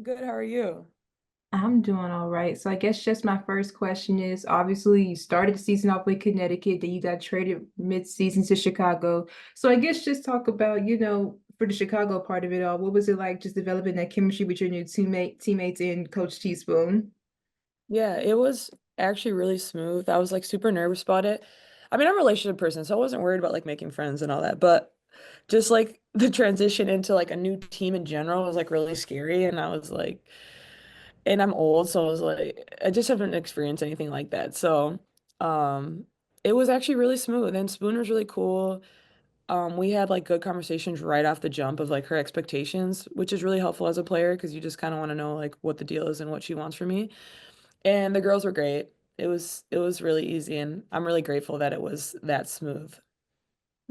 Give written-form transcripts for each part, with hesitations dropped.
Good, how are you? I'm doing all right. So I guess just my first question is obviously you started the season off with Connecticut, then you got traded mid-season to Chicago. So I guess just talk about, for the Chicago part of it all, what was it like just developing that chemistry with your new teammates and Coach Teaspoon? Yeah, it was actually really smooth. I was like super nervous about it. I mean, I'm a relationship person, so I wasn't worried about like making friends and all that, but just like the transition into like a new team in general was like really scary. And I was like, and I'm old, so I was like, I just haven't experienced anything like that. So, um, it was actually really smooth. And Spoon was really cool. We had like good conversations right off the jump of like her expectations, which is really helpful as a player because you just kind of want to know like what the deal is and what she wants from me. And the girls were great. It was really easy, and I'm really grateful that it was that smooth.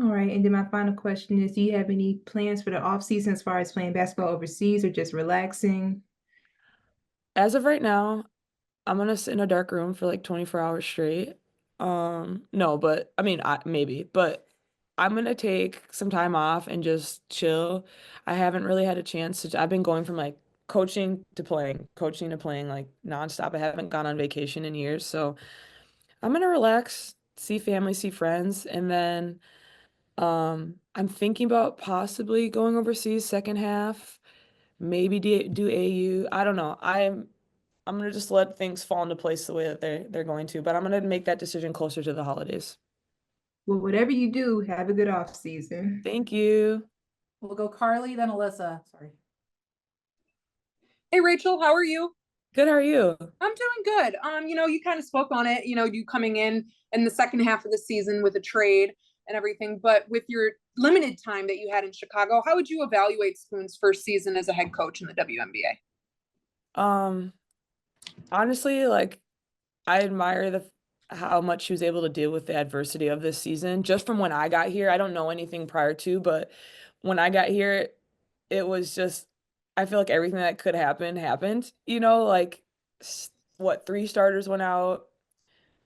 All right. And then my final question is, do you have any plans for the off season as far as playing basketball overseas or just relaxing? As of right now, I'm gonna sit in a dark room for like 24 hours straight. No, but I mean, maybe, but I'm gonna take some time off and just chill. I haven't really had a chance to. I've been going from like coaching to playing like nonstop. I haven't gone on vacation in years, so I'm gonna relax, see family, see friends, and then I'm thinking about possibly going overseas second half, maybe do AU. I don't know. I'm gonna just let things fall into place the way that they're going to, but I'm gonna make that decision closer to the holidays. Well, whatever you do, have a good off season. Thank you. We'll go Carly, then Alyssa. Sorry. Hey Rachel, how are you? Good, how are you? I'm doing good. You kind of spoke on it, you coming in the second half of the season with a trade and everything, but with your limited time that you had in Chicago, how would you evaluate Spoon's first season as a head coach in the WNBA? Um, Honestly, like I admire the how much she was able to deal with the adversity of this season. Just from when I got here, I don't know anything prior to, but when I got here, it was just I feel like everything that could happen happened. Like what, three starters went out.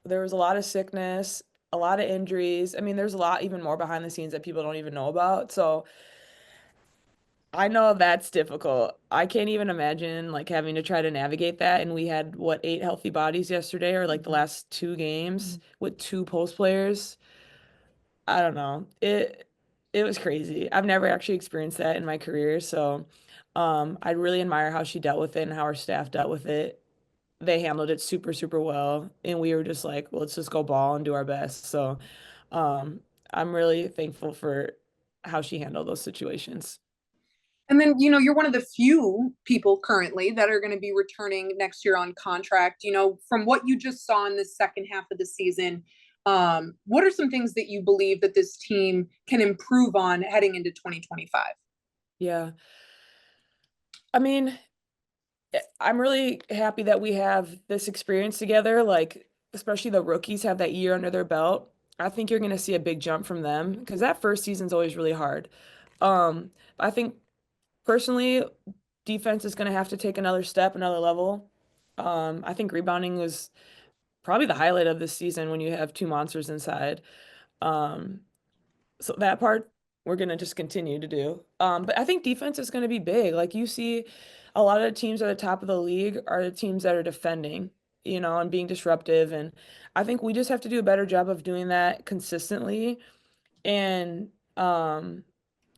There was a lot of sickness, a lot of injuries. I mean, there's a lot even more behind the scenes that people don't even know about. So I know that's difficult. I can't even imagine like having to try to navigate that. And we had what, eight healthy bodies yesterday or like the last two games with two post players. I don't know. It was crazy. I've never actually experienced that in my career. So I really admire how she dealt with it and how her staff dealt with it. They handled it super, super well. And we were just like, well, let's just go ball and do our best. So um I'm really thankful for how she handled those situations. And then, you're one of the few people currently that are going to be returning next year on contract. From what you just saw in the second half of the season, what are some things that you believe that this team can improve on heading into 2025? Yeah. I mean, I'm really happy that we have this experience together. Like, especially the rookies have that year under their belt. I think you're going to see a big jump from them because that first season's always really hard. I think personally, defense is going to have to take another step, another level. I think rebounding was probably the highlight of this season when you have two monsters inside. Um, So that part we're gonna just continue to do. But I think defense is gonna be big. Like you see, a lot of the teams at the top of the league are the teams that are defending, and being disruptive. And I think we just have to do a better job of doing that consistently and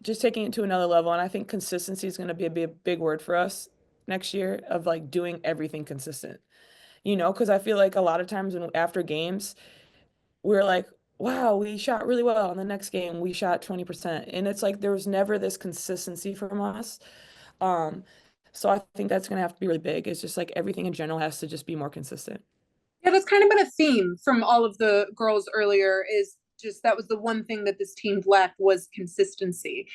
just taking it to another level. And I think consistency is gonna be a big word for us next year of like doing everything consistent. Because I feel like a lot of times when after games we're like, wow, we shot really well. And the next game, we shot 20%. And it's like there was never this consistency from us. Um, so I think that's gonna have to be really big. It's just like everything in general has to just be more consistent. Yeah, that's kind of been a theme from all of the girls earlier is just that was the one thing that this team lacked was consistency.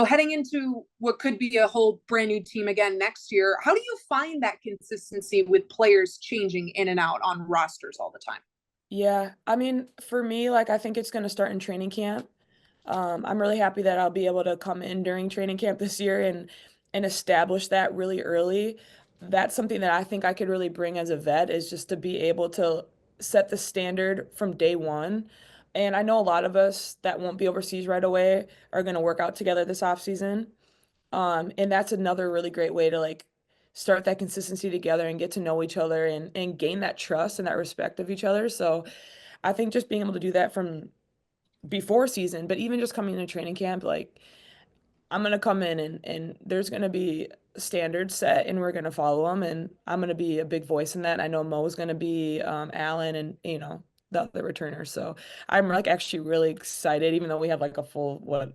Heading into what could be a whole brand new team again next year, how do you find that consistency with players changing in and out on rosters all the time? Yeah, I mean, for me, like I think it's gonna start in training camp. I'm really happy that I'll be able to come in during training camp this year and establish that really early. That's something that I think I could really bring as a vet is just to be able to set the standard from day one. And I know a lot of us that won't be overseas right away are going to work out together this off season. And that's another really great way to like start that consistency together and get to know each other and gain that trust and that respect of each other. So I think just being able to do that from before season, but even just coming into training camp, like I'm gonna come in and there's gonna be standards set and we're gonna follow them and I'm gonna be a big voice in that. I know Mo's gonna be Alan and the other returners. So I'm like actually really excited, even though we have like a full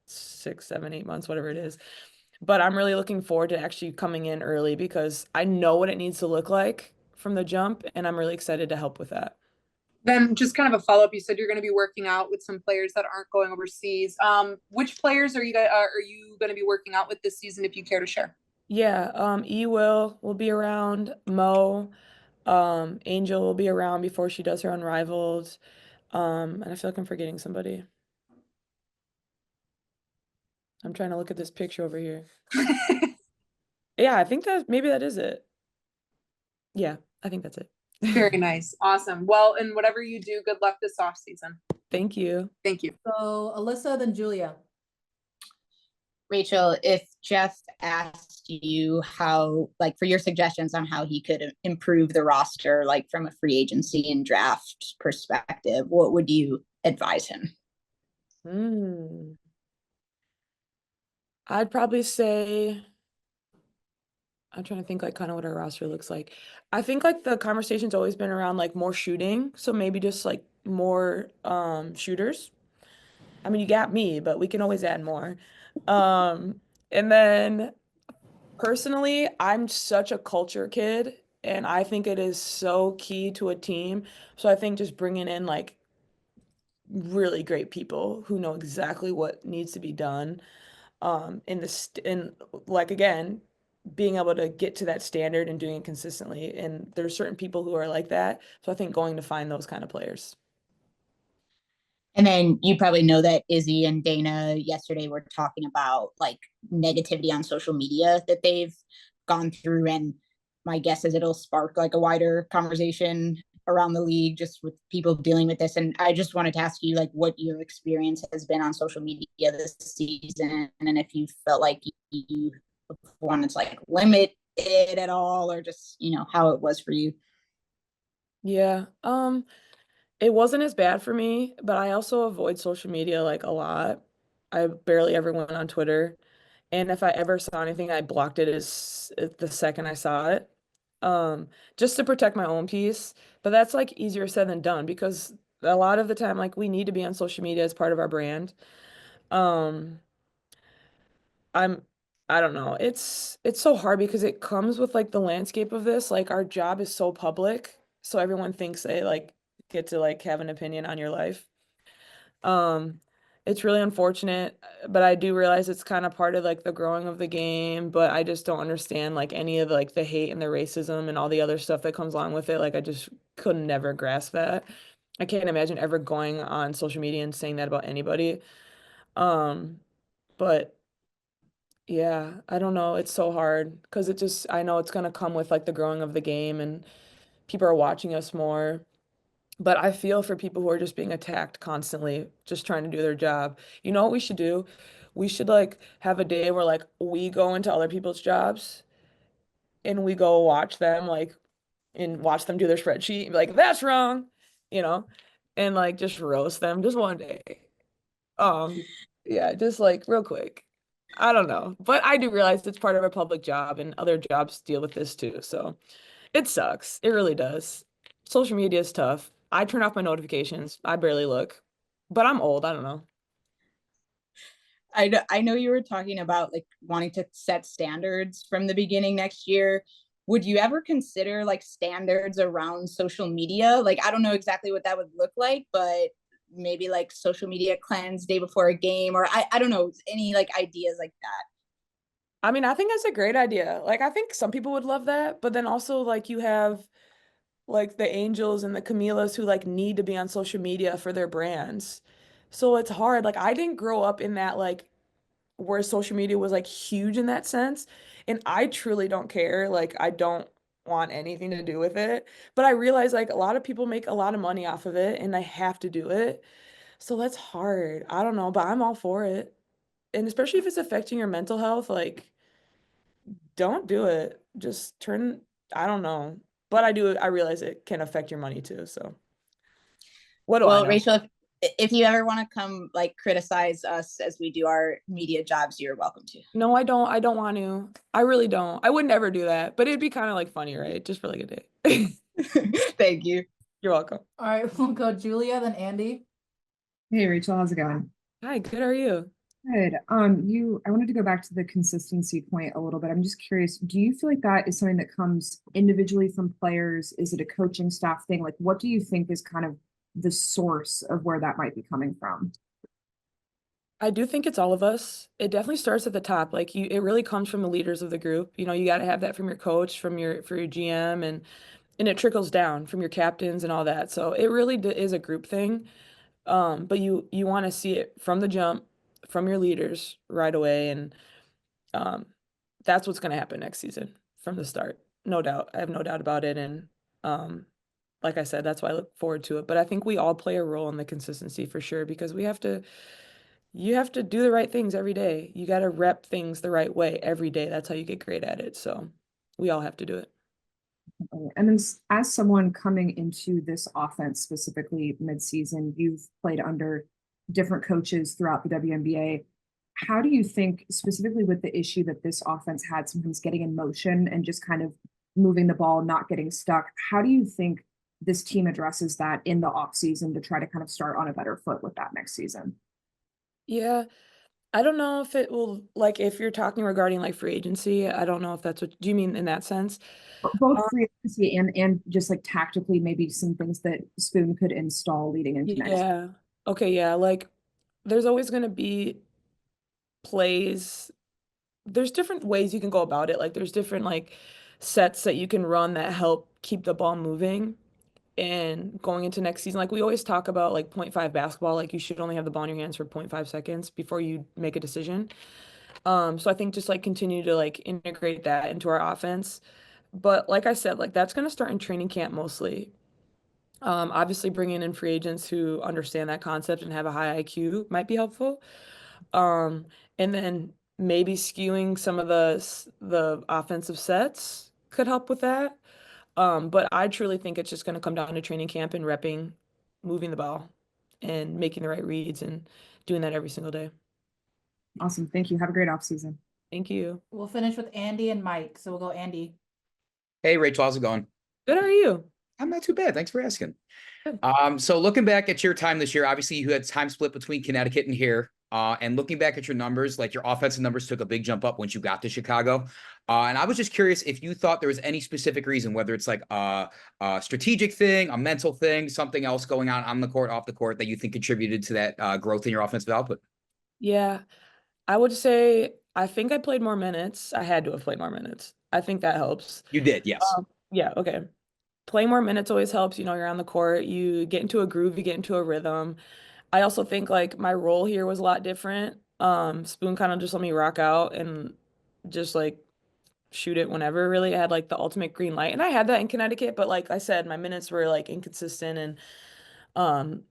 6, 7, 8 months, whatever it is. But I'm really looking forward to actually coming in early because I know what it needs to look like from the jump, and I'm really excited to help with that. Then just kind of a follow up. You said you're going to be working out with some players that aren't going overseas. Which players are you going to be working out with this season, if you care to share? Yeah, E will be around, Mo, Angel will be around before she does her Unrivaled. And I feel like I'm forgetting somebody. I'm trying to look at this picture over here. Yeah, I think that maybe that is it. Yeah, I think that's it. Very nice. Awesome. Well, and whatever you do, good luck this off season. Thank you. Thank you. So Alyssa, then Julia. Rachel, if Jeff asked you how, like, for your suggestions on how he could improve the roster, like from a free agency and draft perspective, what would you advise him? I'd probably say I'm trying to think like kind of what our roster looks like. I think like the conversation's always been around like more shooting, so maybe just like more shooters. I mean, you got me, but we can always add more. And then personally, I'm such a culture kid, and I think it is so key to a team. So I think just bringing in like really great people who know exactly what needs to be done in like again being able to get to that standard and doing it consistently, and there's certain people who are like that, so I think going to find those kind of players. And then you probably know that Izzy and Dana yesterday were talking about like negativity on social media that they've gone through. And my guess is it'll spark like a wider conversation around the league just with people dealing with this. And I just wanted to ask you like what your experience has been on social media this season and if you felt like you wanted to like limit it at all or just, how it was for you. Yeah, it wasn't as bad for me, but I also avoid social media like a lot. I barely ever went on Twitter. And if I ever saw anything, I blocked it as the second I saw it. Just to protect my own peace. But that's like easier said than done because a lot of the time, like we need to be on social media as part of our brand. Um, I'm I don't know. It's so hard because it comes with like the landscape of this. Like our job is so public, so everyone thinks they like get to like have an opinion on your life. Um, it's really unfortunate, but I do realize it's kind of part of like the growing of the game, but I just don't understand like any of like the hate and the racism and all the other stuff that comes along with it. Like I just could never grasp that. I can't imagine ever going on social media and saying that about anybody. Um, but yeah, I don't know. It's so hard because I know it's gonna come with like the growing of the game and people are watching us more. But I feel for people who are just being attacked constantly, just trying to do their job. You know what we should do? We should like have a day where like we go into other people's jobs and we go watch them like and watch them do their spreadsheet and be like, that's wrong, you know, and like just roast them just one day. Um, yeah, just like real quick. I don't know, but I do realize it's part of our public job and other jobs deal with this too. So it sucks. It really does. Social media is tough. I turn off my notifications. I barely look, but I'm old. I don't know. I know you were talking about like wanting to set standards from the beginning next year. Would you ever consider like standards around social media? Like, I don't know exactly what that would look like, but maybe like social media cleanse day before a game, or I don't know, any like ideas like that. I mean, I think that's a great idea. Like, I think some people would love that, but then also like you have like the Angels and the Camilas who like need to be on social media for their brands. So it's hard. Like I didn't grow up in that like where social media was like huge in that sense. And I truly don't care. Like I don't want anything to do with it. But I realize like a lot of people make a lot of money off of it and they have to do it. So that's hard. I don't know, but I'm all for it. And especially if it's affecting your mental health, like don't do it. Just turn, I don't know. But I realize it can affect your money too. So what do I Well, know? Rachel, if you ever want to come like criticize us as we do our media jobs, you're welcome to. No, I don't. I don't want to. I really don't. I would never do that, but it'd be kind of like funny, right? Just for like a day. Thank you. You're welcome. All right, we'll go Julia, then Andy. Hey Rachel, how's it going? Hi, good. How are you? Good. I wanted to go back to the consistency point a little bit. I'm just curious, do you feel like that is something that comes individually from players? Is it a coaching staff thing? Like, what do you think is kind of the source of where that might be coming from? I do think it's all of us. It definitely starts at the top. Like it really comes from the leaders of the group. You know, you got to have that from your coach, for your GM, and it trickles down from your captains and all that. So it really is a group thing. But you want to see it from the jump, from your leaders right away, and um, that's what's going to happen next season from the start. No doubt. I have no doubt about it. And um, like I said, that's why I look forward to it. But I think we all play a role in the consistency for sure because you have to do the right things every day. You got to rep things the right way every day. That's how you get great at it. So we all have to do it. And then as someone coming into this offense, specifically midseason, you've played under different coaches throughout the WNBA. How do you think, specifically with the issue that this offense had sometimes getting in motion and just kind of moving the ball, not getting stuck, how do you think this team addresses that in the off season to try to kind of start on a better foot with that next season? Yeah. I don't know if it will, like, if you're talking regarding like free agency, I don't know if that's what do you mean in that sense? Both Um, free agency and just like tactically, maybe some things that Spoon could install leading into next. yeah. Okay. Yeah. Like, there's always going to be plays. There's different ways you can go about it. Like, there's different like sets that you can run that help keep the ball moving. And going into next season, like we always talk about like point 0.5 basketball, like you should only have the ball in your hands for 0.5 seconds before you make a decision. So I think just like continue to like integrate that into our offense. But like I said, like that's going to start in training camp mostly. Obviously bringing in free agents who understand that concept and have a high IQ might be helpful. Um, and then maybe skewing some of the offensive sets could help with that. But I truly think it's just going to come down to training camp and repping, moving the ball, and making the right reads and doing that every single day. Awesome. Thank you. Have a great off season. Thank you. We'll finish with Andy and Mike. So we'll go Andy. Hey, Rachel, how's it going? Good, how are you? I'm not too bad. Thanks for asking. Good. So looking back at your time this year, obviously you had time split between Connecticut and here. And looking back at your numbers, like your offensive numbers took a big jump up once you got to Chicago. And I was just curious if you thought there was any specific reason, whether it's like a strategic thing, a mental thing, something else going on the court, off the court that you think contributed to that growth in your offensive output. Yeah, I would say I think I played more minutes. I had to have played more minutes. I think that helps. You did, yes. Yeah, okay. Playing more minutes always helps. You know, you're on the court, you get into a groove, you get into a rhythm. I also think like my role here was a lot different. Spoon kind of just let me rock out and just like shoot it whenever really. I had like the ultimate green light. And I had that in Connecticut, but like I said, my minutes were like inconsistent um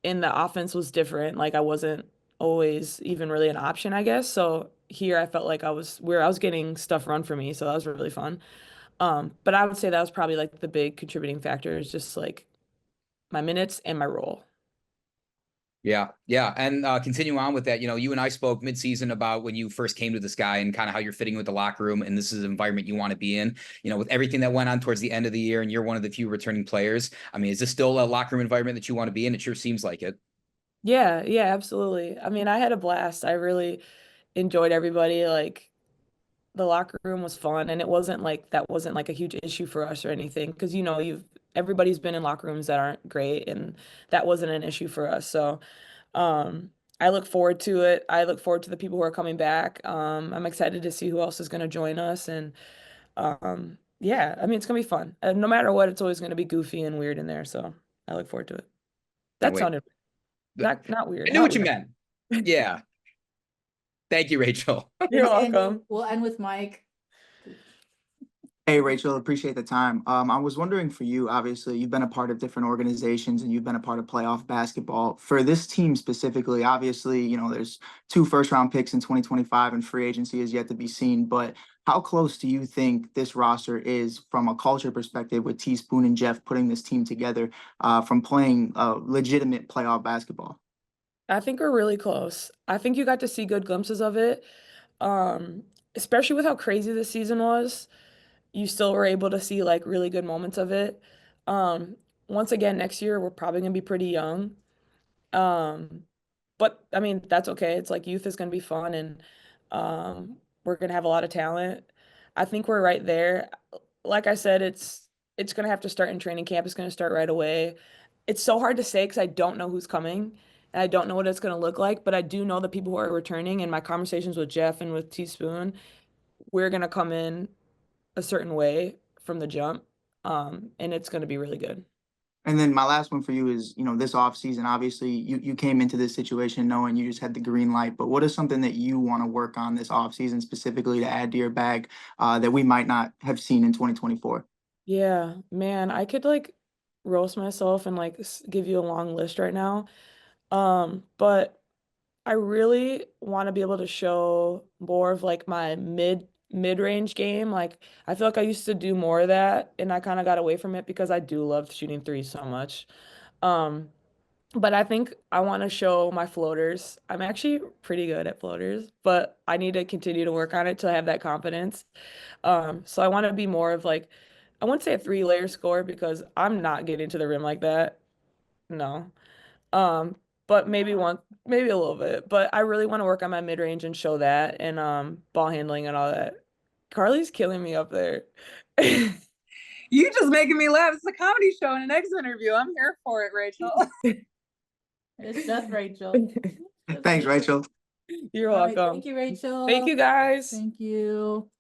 and the offense was different. Like I wasn't always even really an option, I guess. So here I felt like I was getting stuff run for me, so that was really fun. But I would say that was probably like the big contributing factor is just like my minutes and my role. Yeah, yeah. And continue on with that, you and I spoke mid-season about when you first came to this guy and kind of how you're fitting with the locker room, and this is an environment you want to be in, with everything that went on towards the end of the year, and you're one of the few returning players. I mean, is this still a locker room environment that you want to be in? It sure seems like it. Yeah, yeah, absolutely. I mean, I had a blast. I really enjoyed everybody. Like the locker room was fun, and it wasn't like that wasn't like a huge issue for us or anything because you've everybody's been in locker rooms that aren't great, and that wasn't an issue for us. So I look forward to it. I look forward to the people who are coming back. I'm excited to see who else is going to join us. And yeah, I mean, it's going to be fun. No matter what, it's always going to be goofy and weird in there. So I look forward to it. That Wait. sounded not weird. I knew not what you weird. meant. Yeah. Thank you, Rachel. You're Andy, welcome. we'll end with Mike. Hey, Rachel, appreciate the time. I was wondering for you, obviously, you've been a part of different organizations and you've been a part of playoff basketball. For this team specifically, obviously, there's 2 first-round picks in 2025 and free agency is yet to be seen. But How close do you think this roster is from a culture perspective with Teaspoon and Jeff putting this team together from playing legitimate playoff basketball? I think we're really close. I think you got to see good glimpses of it. Um, Especially with how crazy this season was, you still were able to see like really good moments of it. Um, Once again, next year we're probably gonna be pretty young. Um, but I mean, that's okay. It's like youth is gonna be fun and we're gonna have a lot of talent. I think we're right there. Like I said, it's gonna have to start in training camp. It's gonna start right away. It's so hard to say because I don't know who's coming and I don't know what it's gonna look like, but I do know the people who are returning and my conversations with Jeff and with Teaspoon, we're gonna come in a certain way from the jump. And it's gonna be really good. And then my last one for you is, this off season, obviously you came into this situation knowing you just had the green light, but what is something that you want to work on this off season specifically to add to your bag that we might not have seen in 2024? Yeah, man, I could like roast myself and like give you a long list right now. But I really want to be able to show more of like my mid-range game. Like I feel like I used to do more of that and I kind of got away from it because I do love shooting threes so much. Um, but I think I want to show my floaters. I'm actually pretty good at floaters, but I need to continue to work on it to have that confidence. So I want to be more of like, I wouldn't say a three-layer score because I'm not getting to the rim like that. No. Um, but maybe a little bit. But I really want to work on my mid-range and show that and ball handling and all that. Carly's killing me up there. You just making me laugh. It's a comedy show in an exit interview. I'm here for it, Rachel. It's just Rachel. Thanks, Rachel. You're All right, welcome. thank you, Rachel. Thank you guys. Thank you.